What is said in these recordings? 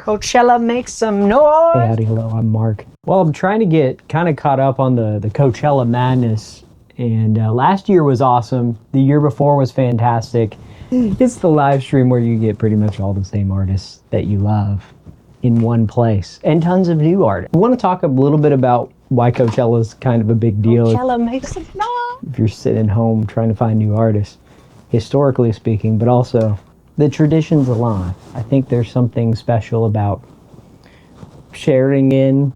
Coachella, make some noise. Hey, howdy, hello, I'm Mark. Well, I'm trying to get kind of caught up on the Coachella madness. And last year was awesome. The year before was fantastic. It's the live stream where you get pretty much all the same artists that you love in one place. And tons of new artists. We want to talk a little bit about why Coachella is kind of a big deal. Coachella makes some noise. If you're sitting home trying to find new artists, historically speaking, but also the tradition's alive. I think there's something special about sharing in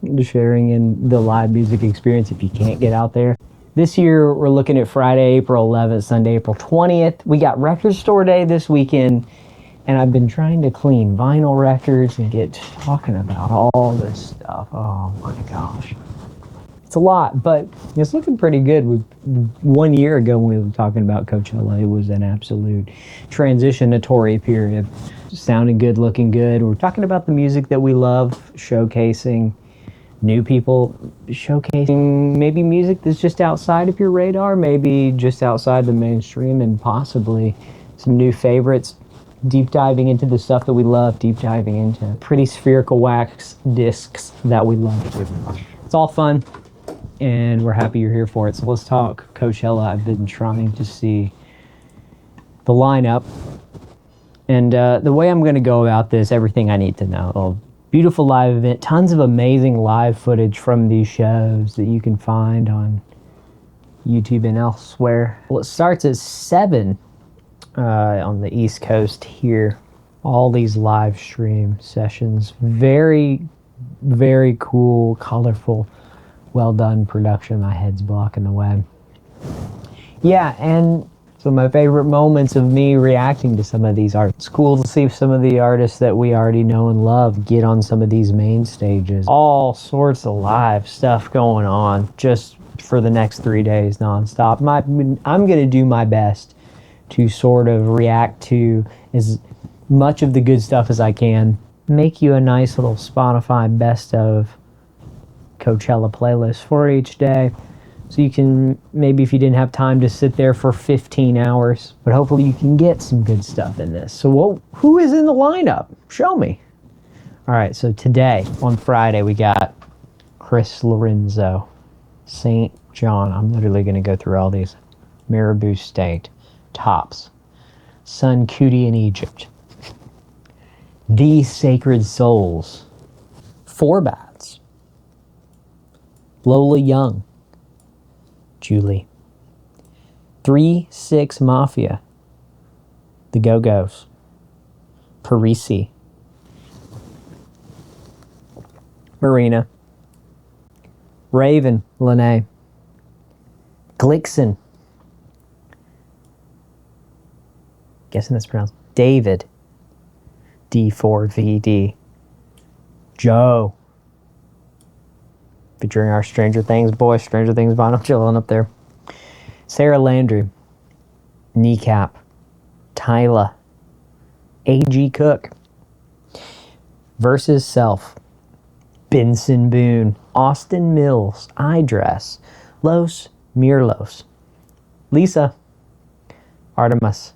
the live music experience if you can't get out there. This year we're looking at Friday, April 11th, Sunday, April 20th. We got Record Store Day this weekend, and I've been trying to clean vinyl records and get talking about all this stuff. Oh my gosh. It's a lot, but it's looking pretty good. 1 year ago when we were talking about Coachella, it was an absolute transitionatory period. Sounding good, looking good. We're talking about the music that we love, showcasing new people, showcasing maybe music that's just outside of your radar, maybe just outside the mainstream, and possibly some new favorites. Deep diving into the stuff that we love, deep diving into pretty spherical wax discs that we love. It's all fun, and we're happy you're here for it. So let's talk Coachella. I've been trying to see the lineup, and the way I'm going to go about this, everything I need to know. Beautiful live event, tons of amazing live footage from these shows that you can find on YouTube and elsewhere. Well, it starts at 7 on the East Coast here. All these live stream sessions. Very, very cool, colorful, well done production. My head's blocking the way. Yeah, and some of my favorite moments of me reacting to some of these artists. It's cool to see some of the artists that we already know and love get on some of these main stages. All sorts of live stuff going on just for the next 3 days nonstop. I'm going to do my best to sort of react to as much of the good stuff as I can. Make you a nice little Spotify best of Coachella playlist for each day. So you can, maybe if you didn't have time to sit there for 15 hours, but hopefully you can get some good stuff in this. So who is in the lineup? Show me. All right, so today, on Friday, we got Chris Lorenzo, St. John. I'm literally going to go through all these. Marabou State, Tops, Sun Kuti in Egypt, The Sacred Souls, Four Bats, Lola Young, Julie, 3-6 Mafia, The Go-Gos, Parisi, Marina, Raven, Lene, Glixen, guessing that's pronounced David, D4VD, Joe, featuring our Stranger Things boy, Stranger Things vinyl chilling up there. Sarah Landry, Kneecap, Tyla, A.G. Cook, Versus Self, Benson Boone, Austin Mills, I Dress, Los Mirlos, Lisa, Artemis,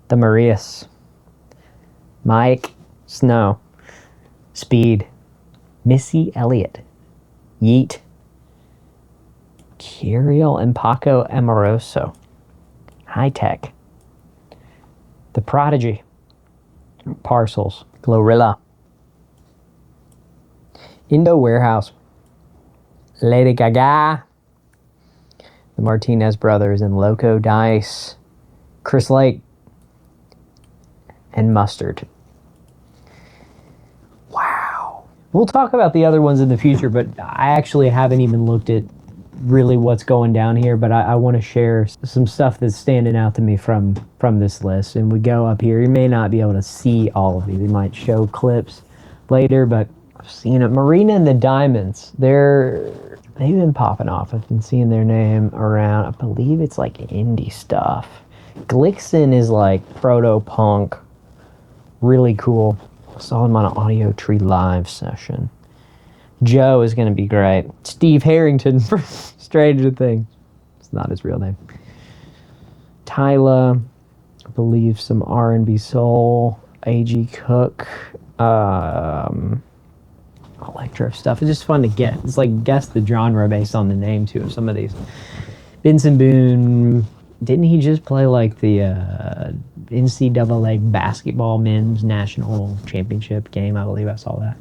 The Marias, Mike Snow, Speed, Missy Elliott, Yeet, Kirill and Paco Amoroso, High Tech, The Prodigy, Parcels, Glorilla, Indo Warehouse, Lady Gaga, the Martinez brothers and Loco Dice, Chris Lake, and Mustard. Wow. We'll talk about the other ones in the future, but I actually haven't even looked at really what's going down here, but I want to share some stuff that's standing out to me from this list. And we go up here. You may not be able to see all of these. We might show clips later, but I've seen it. Marina and the Diamonds, they've been popping off. I've been seeing their name around. I believe it's like indie stuff. Glixen is like proto-punk. Really cool. Saw him on an Audio Tree live session. Joe is going to be great. Steve Harrington for Stranger Things. It's not his real name. Tyla, I believe some R&B soul. AG Cook, electro stuff. It's just fun to get. It's like guess the genre based on the name too of some of these. Benson Boone, didn't he just play like the NCAA basketball men's national championship game? I believe I saw that.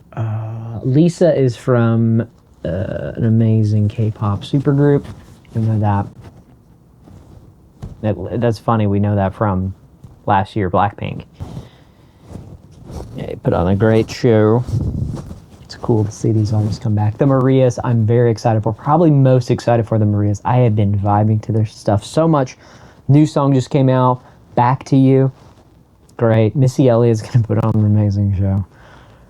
Lisa is from an amazing K-pop supergroup. You know that's funny. We know that from last year, Blackpink. Yeah, they put on a great show. It's cool to see these artists come back. The Marias, I'm very excited for. Probably most excited for the Marias. I have been vibing to their stuff so much. New song just came out, Back to You. Great. Missy Elliott is going to put on an amazing show.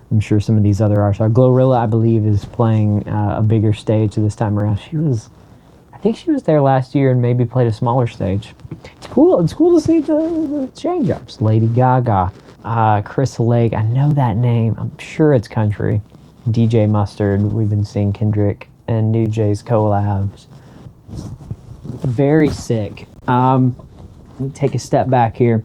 I'm sure some of these other artists are. Glorilla, I believe, is playing a bigger stage this time around. I think she was there last year and maybe played a smaller stage. It's cool. It's cool to see the change-ups. Lady Gaga, Chris Lake. I know that name. I'm sure it's country. DJ Mustard. We've been seeing Kendrick and New J's collabs. Very sick. Let me take a step back here.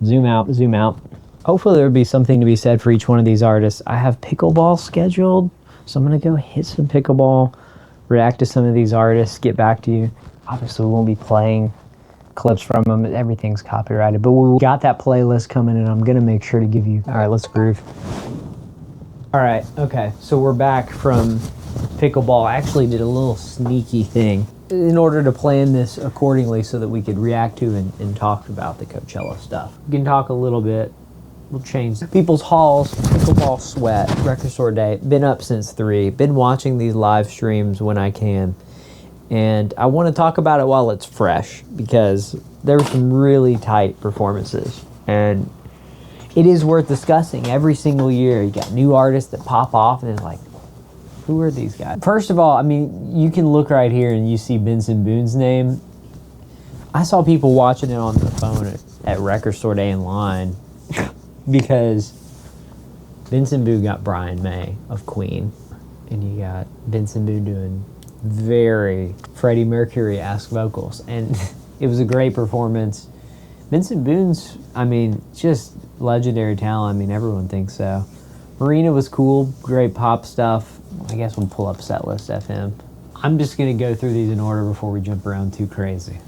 Zoom out. Hopefully there'll be something to be said for each one of these artists. I have pickleball scheduled, so I'm going to go hit some pickleball, react to some of these artists, get back to you. Obviously, we won't be playing clips from them. Everything's copyrighted, but we got that playlist coming, and I'm going to make sure to give you... All right, let's groove. All right, okay, so we're back from pickleball. I actually did a little sneaky thing in order to plan this accordingly so that we could react to and talk about the Coachella stuff. We can talk a little bit. We'll change People's Halls, Pickleball Sweat, Record Store Day. Been up since 3. Been watching these live streams when I can. And I want to talk about it while it's fresh because there were some really tight performances. And it is worth discussing. Every single year, you got new artists that pop off and it's like, who are these guys? First of all, I mean, you can look right here and you see Benson Boone's name. I saw people watching it on the phone at Record Store Day in line because Benson Boone got Brian May of Queen, and you got Benson Boone doing very Freddie Mercury-esque vocals, and it was a great performance. Benson Boone's, I mean, just legendary talent. I mean, everyone thinks so. Marina was cool, great pop stuff. I guess we'll pull up Setlist FM. I'm just gonna go through these in order before we jump around too crazy.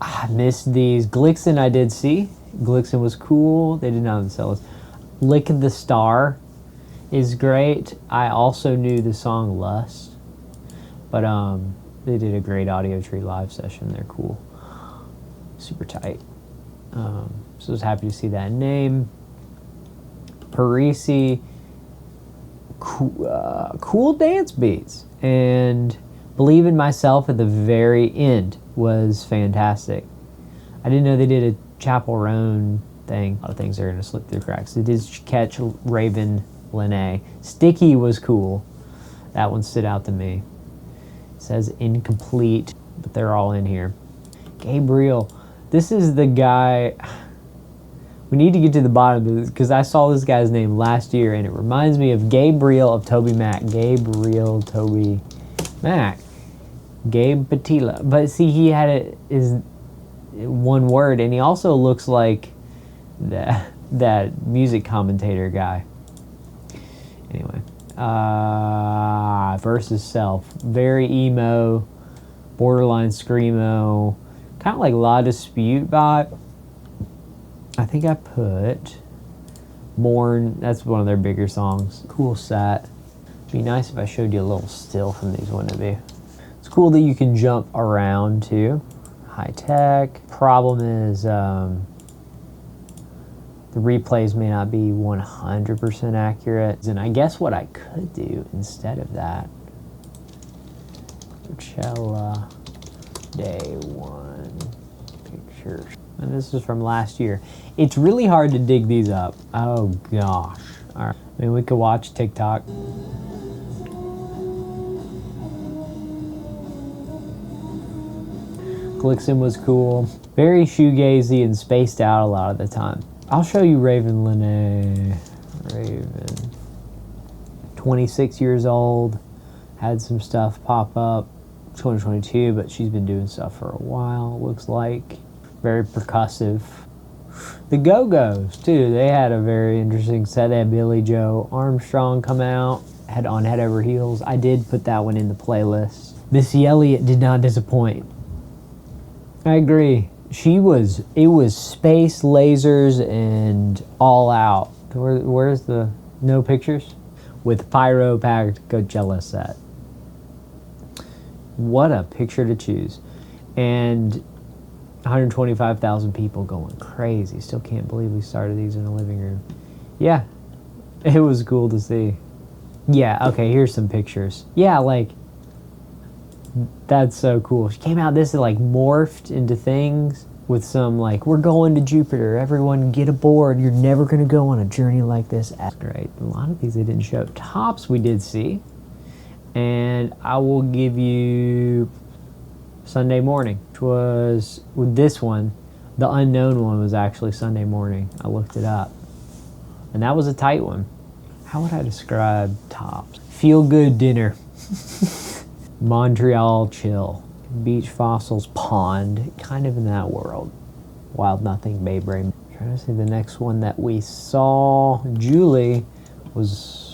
I missed these. Glixen I did see. Glixen was cool. They did not have the Setlist. Lick the Star is great. I also knew the song Lust, but they did a great Audio Tree live session. They're cool. Super tight. So I was happy to see that name. Parisi, cool dance beats, and Believe in Myself at the very end was fantastic. I didn't know they did a Chapel Roan thing. A lot of things are going to slip through cracks. They did catch Raven Lene. Sticky was cool. That one stood out to me. It says incomplete, but they're all in here. Gabriel. This is the guy... We need to get to the bottom of this because I saw this guy's name last year and it reminds me of Gabriel of Toby Mac. Gabriel Toby Mac. Gabe Patila. But see, he had it is one word, and he also looks like that music commentator guy. Anyway. Versus Self. Very emo. Borderline screamo. Kind of like La Dispute vibe. I think I put Mourn. That's one of their bigger songs. Cool set. It'd be nice if I showed you a little still from these, wouldn't it be? It's cool that you can jump around too. High tech. Problem is the replays may not be 100% accurate. And I guess what I could do instead of that, Coachella Day 1 pictures. And this is from last year. It's really hard to dig these up. Oh gosh. All right. I mean, we could watch TikTok. Glixen was cool. Very shoegazy and spaced out a lot of the time. I'll show you Raven Lene. Raven. 26 years old. Had some stuff pop up. 2022, but she's been doing stuff for a while, looks like. Very percussive. The Go-Gos, too. They had a very interesting set. They had Billy Joe Armstrong come out, Head Over Heels. I did put that one in the playlist. Missy Elliott did not disappoint. I agree. It was space, lasers, and all out. Where's the no pictures? With pyro-packed Coachella set. What a picture to choose. And 125,000 people going crazy. Still can't believe we started these in the living room. Yeah, it was cool to see. Yeah, okay, here's some pictures. Yeah, like, that's so cool. She came out, this is like morphed into things with some like, we're going to Jupiter. Everyone get aboard. You're never going to go on a journey like this. That's great. A lot of these they didn't show. Tops we did see. And I will give you Sunday Morning, which was, with this one, the unknown one was actually Sunday Morning. I looked it up. And that was a tight one. How would I describe Tops? Feel good dinner. Montreal chill. Beach Fossils Pond. Kind of in that world. Wild Nothing, Babe Ray. Trying to see the next one that we saw. Julie was...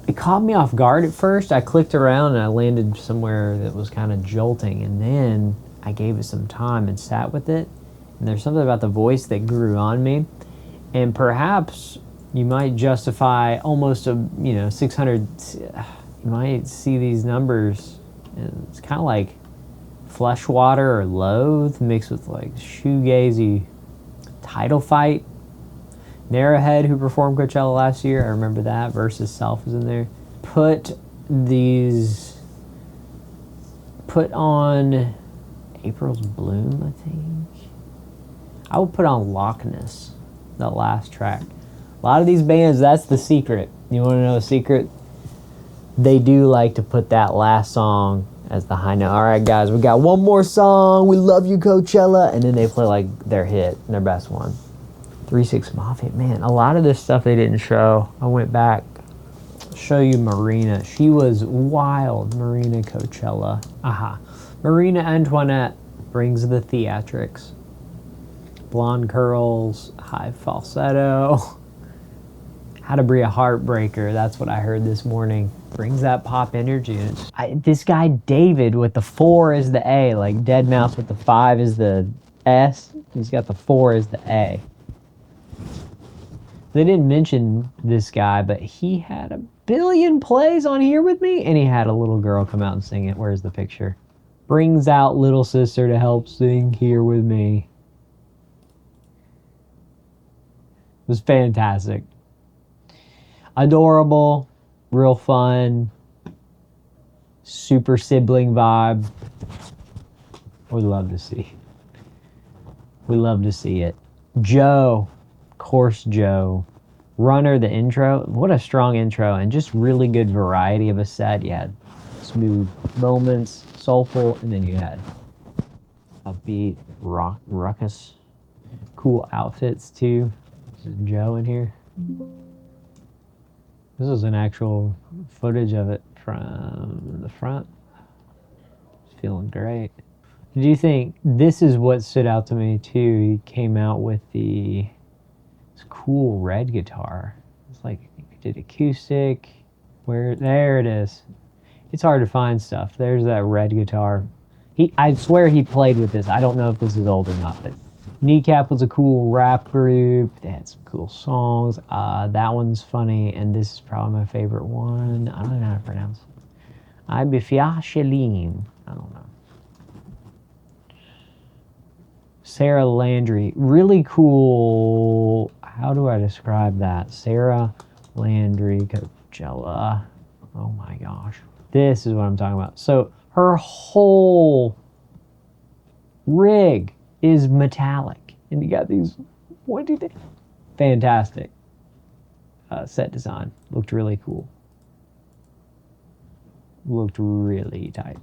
It caught me off guard at first. I clicked around and I landed somewhere that was kind of jolting, and then I gave it some time and sat with it, and there's something about the voice that grew on me, and perhaps you might justify almost 600. You might see these numbers, and it's kind of like Fleshwater or Loathe mixed with like shoegazy Title Fight. Narrowhead, who performed Coachella last year, I remember that. Versus Self is in there. Put on April's Bloom, I think. I would put on Loch Ness, the last track. A lot of these bands, that's the secret. You want to know a secret? They do like to put that last song as the high note. All right, guys, we got one more song. We love you, Coachella. And then they play like their hit, their best one. 3-6 Mafia, man, a lot of this stuff they didn't show. I went back, show you Marina. She was wild, Marina Coachella. Aha. Marina Antoinette brings the theatrics. Blonde curls, high falsetto. How to Be a Heartbreaker, that's what I heard this morning. Brings that pop energy. This guy David with the 4 is the A, like Dead Mouse with the 5 is the S. He's got the 4 is the A. They didn't mention this guy, but he had 1 billion plays on Here With Me, and he had a little girl come out and sing it. Where's the picture? Brings out little sister to help sing Here With Me. It was fantastic. Adorable, real fun, super sibling vibe. We'd love to see. We love to see it. Joe. Course Joe. Runner, the intro. What a strong intro, and just really good variety of a set. You had smooth moments, soulful, and then you had upbeat, ruckus. Cool outfits too. This is Joe in here. This is an actual footage of it from the front. It's feeling great. Did you think this is what stood out to me too? He came out with this cool red guitar. It's like he did acoustic. There it is. It's hard to find stuff. There's that red guitar. I swear he played with this. I don't know if this is old or not, but Kneecap was a cool rap group. They had some cool songs. That one's funny, and this is probably my favorite one. I don't know how to pronounce it. Ibifia. I don't know. Sarah Landry. Really cool. How do I describe that? Sarah Landry Coachella. Oh my gosh. This is what I'm talking about. So her whole rig is metallic, and you got these, what do you think? Fantastic set design. Looked really cool. Looked really tight.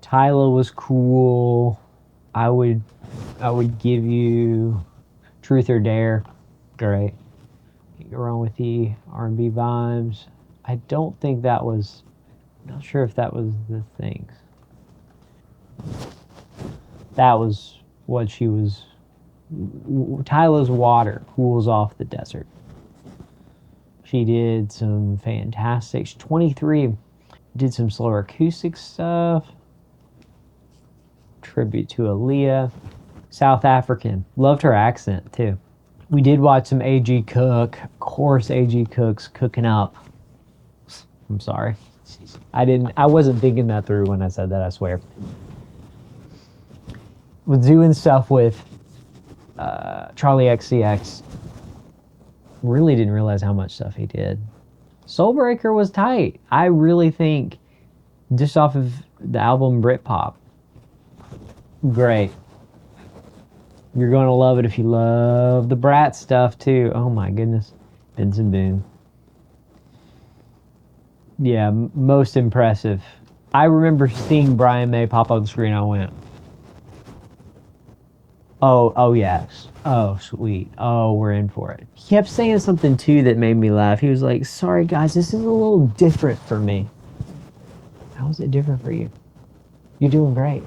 Tyla was cool. I would give you Truth or Dare. Great. Can't go wrong with the R&B vibes. I don't think that was, I'm not sure if that was the things. That was what she was Tyla's Water cools off the desert. She did some fantastic. She's 23. Did some slower acoustic stuff. Tribute to Aaliyah. South African. Loved her accent too. We did watch some A.G. Cook. Of course, A.G. Cook's cooking up. I'm sorry. I wasn't thinking that through when I said that, I swear. Was doing stuff with Charli XCX. Really didn't realize how much stuff he did. Soulbreaker was tight. I really think just off of the album Britpop. Great. You're going to love it if you love the Brat stuff too. Oh my goodness. Benson Boone. Yeah, most impressive. I remember seeing Brian May pop on the screen. I went, oh yes. Oh, sweet. Oh, we're in for it. He kept saying something too that made me laugh. He was like, sorry guys, this is a little different for me. How is it different for you? You're doing great.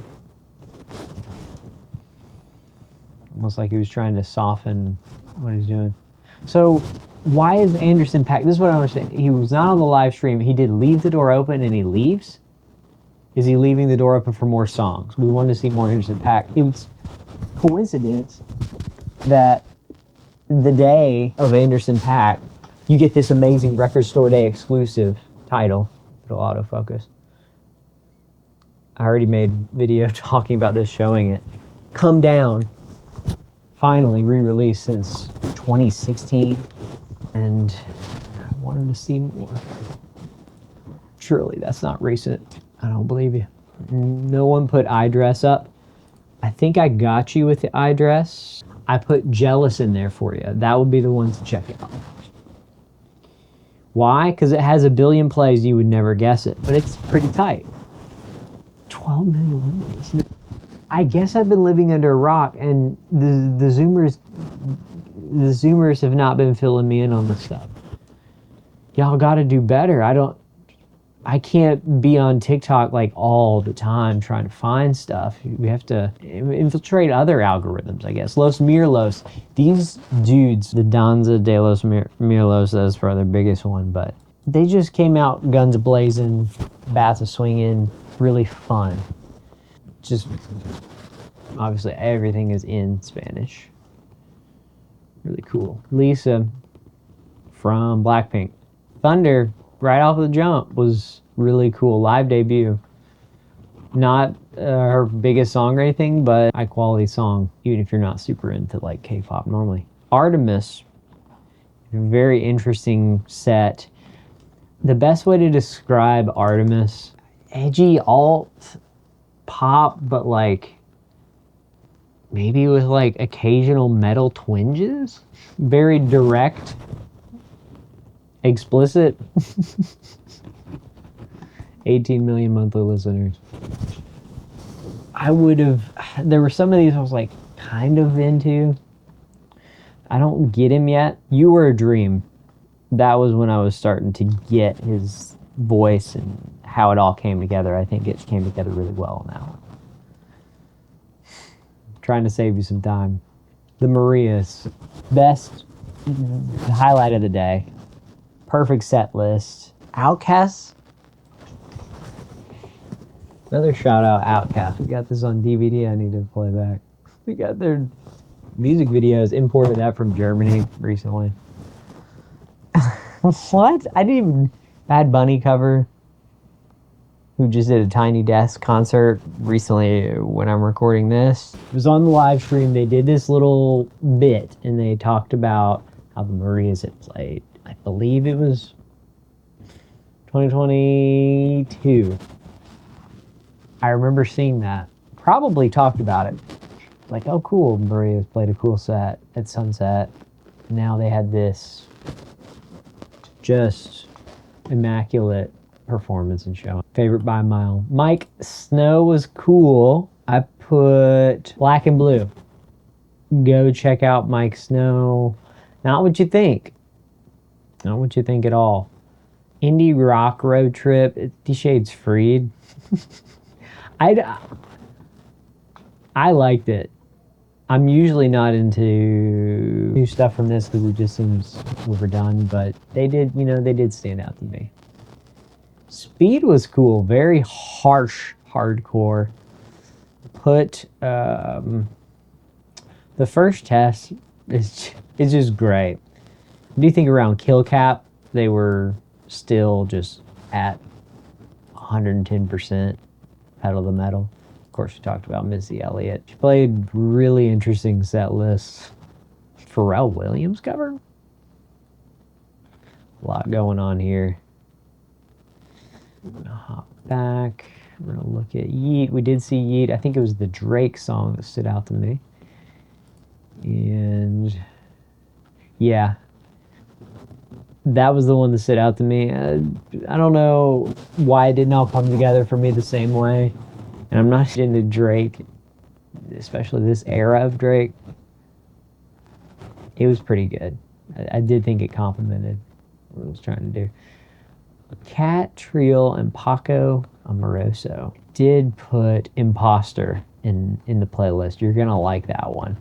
Almost like he was trying to soften what he's doing. So why is Anderson .Paak? This is what I understand. He was not on the live stream. He did leave the door open and he leaves. Is he leaving the door open for more songs? We wanted to see more Anderson .Paak. It was coincidence that the day of Anderson .Paak, you get this amazing Record Store Day exclusive title. It'll autofocus. I already made video talking about this, showing it. Come Down. Finally re-released since 2016, and I wanted to see more. Surely that's not recent. I don't believe you. No one put iDress up. I think I got you with the iDress. I put Jealous in there for you. That would be the one to check out. Why? Because it has 1 billion plays. You would never guess it, but it's pretty tight. 12 million plays. I guess I've been living under a rock, and the Zoomers have not been filling me in on this stuff. Y'all got to do better. I can't be on TikTok like all the time trying to find stuff. We have to infiltrate other algorithms, I guess. Los Mirlos. These dudes, the Danza de los Mirlos, that's probably their biggest one, but they just came out guns blazing, bats a swinging, really fun. Just obviously everything is in Spanish. Really cool. Lisa from Blackpink. Thunder, right off the jump, was really cool. Live debut. Not her biggest song or anything, but high quality song, even if you're not super into like K-pop normally. Artemis, very interesting set. The best way to describe Artemis, edgy alt pop, but like maybe with like occasional metal twinges. Very direct, explicit. 18 million monthly listeners. There were some of these I was like kind of into. I don't get him yet. You Were a Dream. That was when I was starting to get his voice and how it all came together. I think it came together really well on that one. Trying to save you some time. The Marias. Best highlight of the day. Perfect set list. Outcasts. Another shout out, Outcast. We got this on DVD. I need to play back. We got their music videos, imported that from Germany recently. What? I didn't even... Bad Bunny cover, who just did a Tiny Desk concert recently when I'm recording this. It was on the live stream. They did this little bit and they talked about how the Marias had played. I believe it was 2022. I remember seeing that. Probably talked about it. Like, oh cool, Maria's played a cool set at Sunset. Now they had this just immaculate performance and show. Favorite by a mile. Mike Snow was cool. I put Black and Blue. Go check out Mike Snow. Not what you think. Not what you think at all. Indie rock road trip. 50 Shades Freed. I liked it. I'm usually not into new stuff from this because it just seems overdone, but they did stand out to me. Speed was cool, very harsh, hardcore. Put the first test is just great. Do you think around kill cap they were still just at 110% pedal to metal? Of course, we talked about Missy Elliott. She played really interesting set lists. Pharrell Williams cover? A lot going on here. I'm gonna hop back. We're gonna look at Yeet. We did see Yeet. I think it was the Drake song that stood out to me. And yeah, that was the one that stood out to me. I don't know why it didn't all come together for me the same way. And I'm not into Drake, especially this era of Drake. It was pretty good. I did think it complimented what I was trying to do. Cat, Trill, and Paco Amoroso did put Imposter in the playlist. You're going to like that one.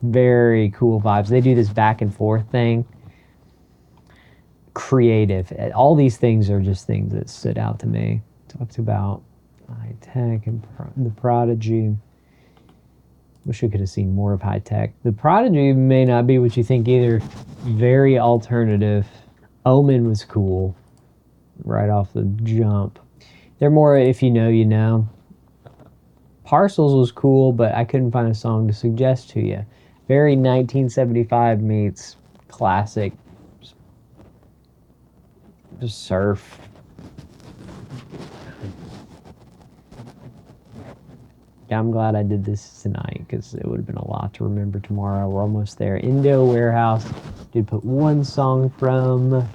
Very cool vibes. They do this back and forth thing. Creative. All these things are just things that stood out to me. Talked about High Tech and the Prodigy. Wish we could have seen more of High Tech. The Prodigy may not be what you think either. Very alternative. Omen was cool right off the jump. They're more if you know, you know. Parcels was cool, but I couldn't find a song to suggest to you. Very 1975 meets classic just surf. Yeah, I'm glad I did this tonight because it would have been a lot to remember tomorrow. We're almost there. Indo Warehouse did put one song from.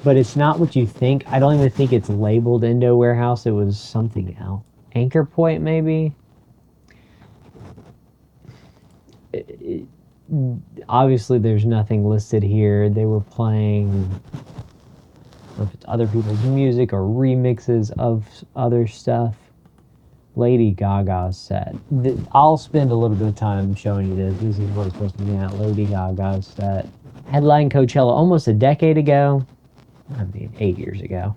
But it's not what you think. I don't even think it's labeled Indo Warehouse. It was something else. Anchor Point, maybe? Obviously, there's nothing listed here. They were playing... I don't know if it's other people's music or remixes of other stuff. Lady Gaga's set. I'll spend a little bit of time showing you this. This is what it's supposed to be at. Lady Gaga's set. Headline Coachella almost a decade ago. I mean, 8 years ago.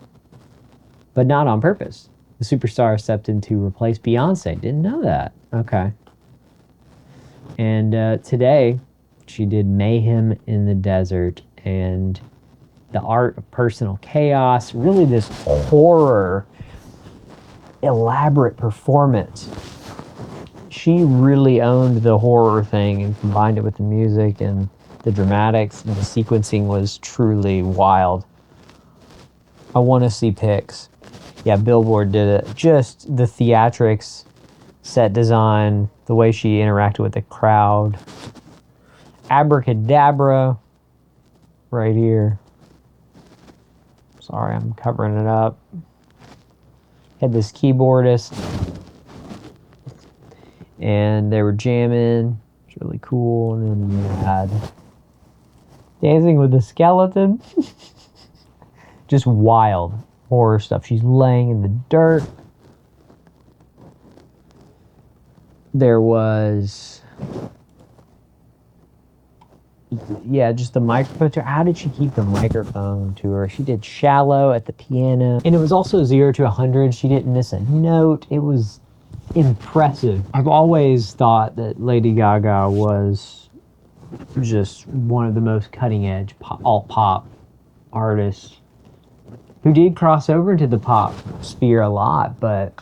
But not on purpose. The superstar stepped in to replace Beyonce. Didn't know that. Okay. And today, she did Mayhem in the Desert and The Art of Personal Chaos. Really this horror, elaborate performance. She really owned the horror thing and combined it with the music and the dramatics, and the sequencing was truly wild. I want to see pics. Yeah, Billboard did it. Just the theatrics, set design, the way she interacted with the crowd. Abracadabra, right here. Sorry, I'm covering it up. Had this keyboardist, and they were jamming. It's really cool. And then you had Dancing with the Skeleton. Just wild horror stuff. She's laying in the dirt. There was... yeah, just the microphone to her. How did she keep the microphone to her? She did Shallow at the piano. And it was also 0 to 100. She didn't miss a note. It was impressive. I've always thought that Lady Gaga was just one of the most cutting-edge alt-pop artists who did cross over into the pop sphere a lot, but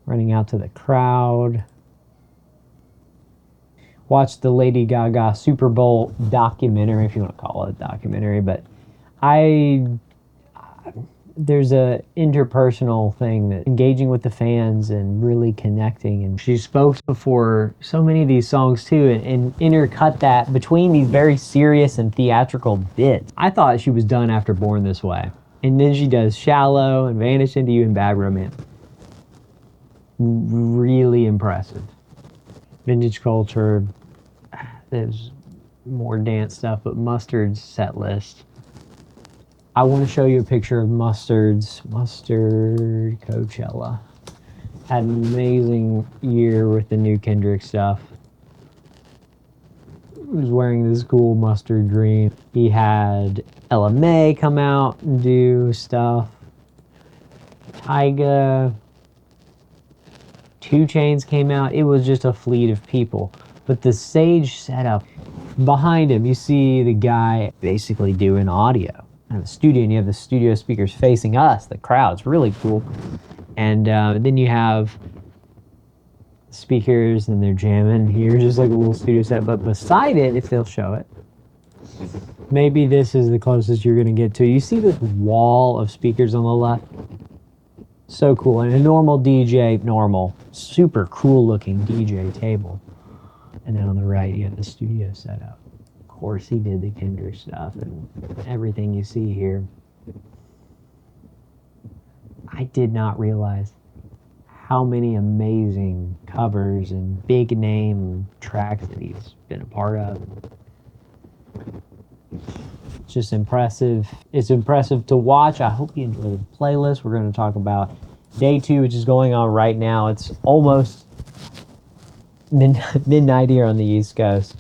running out to the crowd. Watched the Lady Gaga Super Bowl documentary, if you want to call it a documentary, but there's a interpersonal thing that engaging with the fans and really connecting, and she spoke before so many of these songs too, and intercut that between these very serious and theatrical bits. I thought she was done after Born This Way, and then she does Shallow and Vanish Into You and Bad Romance. Really impressive. Vintage Culture, there's more dance stuff, but Mustard's set list. I want to show you a picture of Mustard Coachella. Had an amazing year with the new Kendrick stuff. He was wearing this cool mustard green. He had Ella May come out and do stuff. Tyga. 2 Chainz came out. It was just a fleet of people. But the stage setup, behind him, you see the guy basically doing audio. And the studio, and you have the studio speakers facing us, the crowd's really cool. And then you have speakers and they're jamming. Here's just like a little studio set, but beside it, if they'll show it, maybe this is the closest you're gonna get to. You see this wall of speakers on the left? So cool. And a normal DJ, super cool looking DJ table. And then on the right, you have the studio setup. Of course, he did the Kendrick stuff and everything you see here. I did not realize how many amazing covers and big name tracks that he's been a part of. It's just impressive. It's impressive to watch. I hope you enjoy the playlist. We're going to talk about day 2, which is going on right now. It's almost midnight here on the East Coast.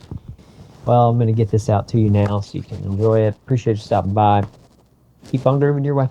Well, I'm going to get this out to you now so you can enjoy it. Appreciate you stopping by. Keep on grooving your way.